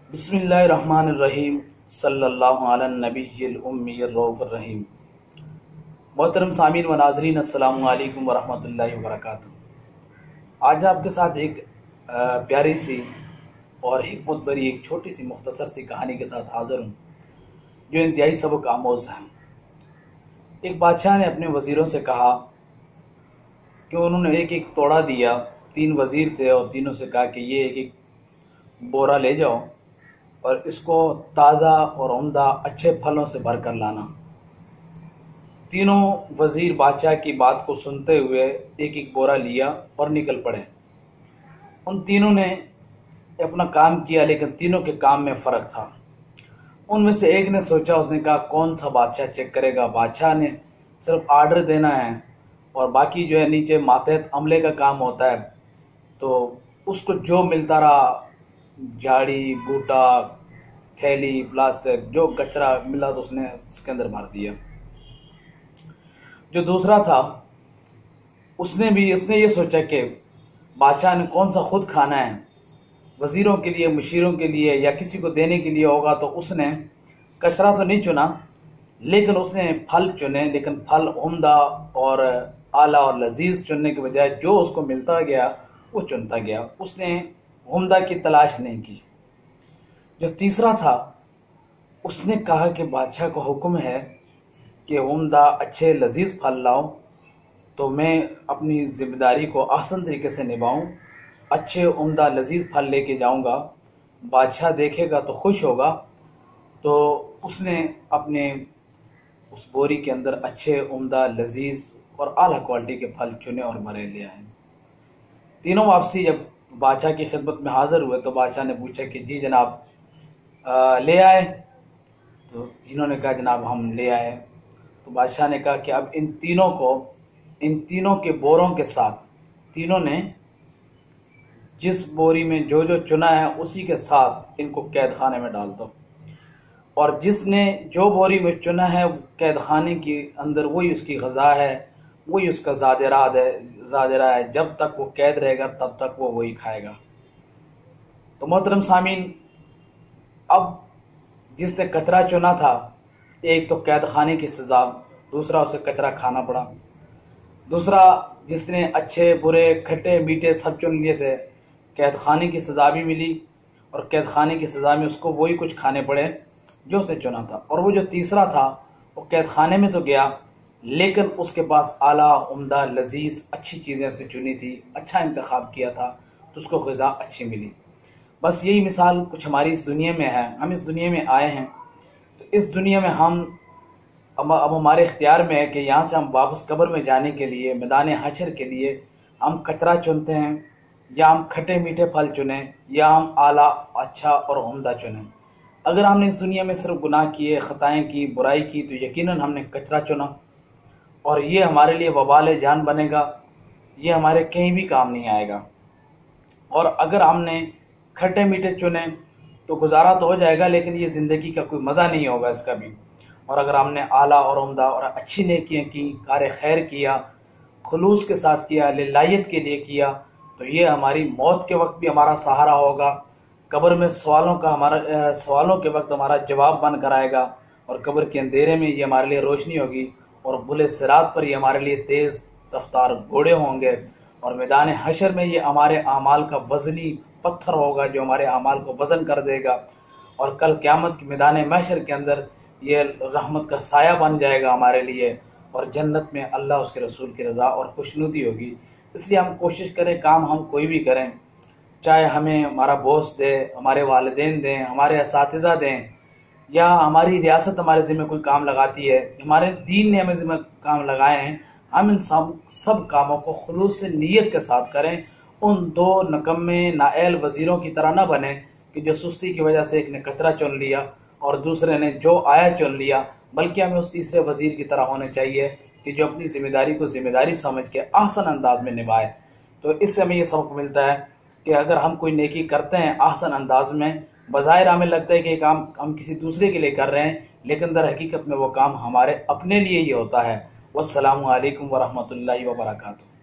बिस्मिल्लाहिर्रहमानिर्रहीम सल्लल्लाहु अला नबिय्यिल उम्मिय्यिर रऊफ़िर रहीम। मोहतरम सामीन व नाज़रीन, अस्सलामु अलैकुम व रहमतुल्लाहि व बरकातुहू। आज आपके साथ एक प्यारी सी और हिकमत भरी एक छोटी सी मुख्तसर सी कहानी के साथ हाज़िर हूँ जो इंतहाई सबक आमोज़ है। एक बादशाह ने अपने वज़ीरों से कहा कि उन्होंने एक एक तोड़ा दिया। 3 वज़ीर थे और तीनों से कहा कि ये एक एक बोरा ले जाओ और इसको ताज़ा और उम्दा अच्छे फलों से भर कर लाना। तीनों वज़ीर बादशाह की बात को सुनते हुए एक एक बोरा लिया और निकल पड़े। उन तीनों ने अपना काम किया, लेकिन तीनों के काम में फ़र्क था। उनमें से एक ने सोचा, उसने कहा कौन सा बादशाह चेक करेगा, बादशाह ने सिर्फ आर्डर देना है और बाकी जो है नीचे मातहत अमले का काम होता है। तो उसको जो मिलता रहा, झाड़ी बूटा थैली प्लास्टिक जो कचरा मिला तो उसने इसके अंदर भर दिया। जो दूसरा था उसने ये सोचा कि बादशाह ने कौन सा खुद खाना है, वजीरों के लिए, मुशीरों के लिए या किसी को देने के लिए होगा। तो उसने कचरा तो नहीं चुना, लेकिन उसने फल चुने, लेकिन फल उम्दा और आला और लजीज चुनने के बजाय जो उसको मिलता गया वो चुनता गया। उसने उम्दा की तलाश नहीं की। जो तीसरा था उसने कहा कि बादशाह का हुक्म है कि उम्दा अच्छे लजीज फल लाओ, तो मैं अपनी जिम्मेदारी को आसान तरीके से निभाऊं, अच्छे उम्दा लजीज फल लेके जाऊंगा, बादशाह देखेगा तो खुश होगा। तो उसने अपने उस बोरी के अंदर अच्छे उम्दा लजीज और आला क्वालिटी के फल चुने और भरे ले आए। तीनों वापसी जब बादशाह की खिदमत में हाजिर हुए तो बादशाह ने पूछा कि जी जनाब ले आए? तो जिन्होंने कहा जनाब हम ले आए। तो बादशाह ने कहा कि अब इन तीनों के बोरों के साथ, तीनों ने जिस बोरी में जो जो चुना है उसी के साथ इनको कैद खाने में डाल दो, और जिसने जो बोरी में चुना है कैद खाने के अंदर वही उसकी ग़ज़ा है, वही उसका ज़ादिरा है। जब तक वो कैद रहेगा तब तक वो वही खाएगा। तो मोहतरम सामीन, अब जिसने कचरा चुना था, एक तो कैद खाने की सज़ा, दूसरा उसे कचरा खाना पड़ा। दूसरा जिसने अच्छे बुरे खट्टे मीठे सब चुन लिए थे, कैद खाने की सज़ा भी मिली और कैद खाने की सज़ा में उसको वही कुछ खाने पड़े जो उसने चुना था। और वो जो तीसरा था वो कैद खाने में तो गया, लेकिन उसके पास आला उम्दा लजीज अच्छी चीज़ें उसने चुनी थी, अच्छा इंतखाब किया था, तो उसको ग़िज़ा अच्छी मिली। बस यही मिसाल कुछ हमारी इस दुनिया में है। हम इस दुनिया में आए हैं, तो इस दुनिया में अब हमारे इख्तियार में है कि यहाँ से हम वापस कब्र में जाने के लिए, मैदान हशर के लिए हम कचरा चुनते हैं, या हम खट्टे मीठे फल चुने, या हम आला अच्छा और उम्दा चुने। अगर हमने इस दुनिया में सिर्फ गुनाह किए, ख़ताएँ की, बुराई की, तो यकीनन हमने कचरा चुना और ये हमारे लिए वबाल जान बनेगा, ये हमारे कहीं भी काम नहीं आएगा। और अगर हमने खट्टे मीठे चुने तो गुजारा तो हो जाएगा, लेकिन ये ज़िंदगी का कोई मज़ा नहीं होगा इसका भी। और अगर हमने आला और उम्दा और अच्छी नेकियां की, कार खैर किया, खुलूस के साथ किया, लिल्लाहियत के लिए किया, तो ये हमारी मौत के वक्त भी हमारा सहारा होगा, कब्र में सवालों के वक्त हमारा जवाब बन कर आएगा, और कब्र के अंधेरे में ये हमारे लिए रोशनी होगी, और बुले सिरात पर ये हमारे लिए तेज़ रफ्तार घोड़े होंगे, और मैदान हशर में ये हमारे आमाल का वज़नी पत्थर होगा जो हमारे आमाल को वज़न कर देगा, और कल क़यामत के मैदान महशर के अंदर ये रहमत का साया बन जाएगा हमारे लिए, और जन्नत में अल्लाह उसके रसूल की रज़ा और खुशनुदी होगी। इसलिए हम कोशिश करें, काम हम कोई भी करें, चाहे हमें हमारा बॉस दे, हमारे वालिदैन दें, हमारे असातिज़ा दें, या हमारी रियासत हमारे ज़िम्मे कोई काम लगाती है, हमारे दीन ने हमें ज़िम्मे काम लगाए हैं, हम इन सब कामों को खुलूस से नीयत के साथ करें। उन 2 नकम्मे नाअहल वज़ीरों की तरह ना बने कि जो सुस्ती की वजह से एक ने कचरा चुन लिया और दूसरे ने जो आया चुन लिया, बल्कि हमें उस तीसरे वज़ीर की तरह होने चाहिए कि जो अपनी ज़िम्मेदारी को ज़िम्मेदारी समझ के आसान अंदाज में निभाए। तो इससे हमें ये सबक मिलता है कि अगर हम कोई नेकी करते हैं आसान अंदाज में, बज़ाहिर हमें लगता है कि ये काम हम किसी दूसरे के लिए कर रहे हैं, लेकिन दर हकीकत में वो काम हमारे अपने लिए ही होता है। वस्सलामु अलैकुम व रहमतुल्लाहि व बरकातुहू।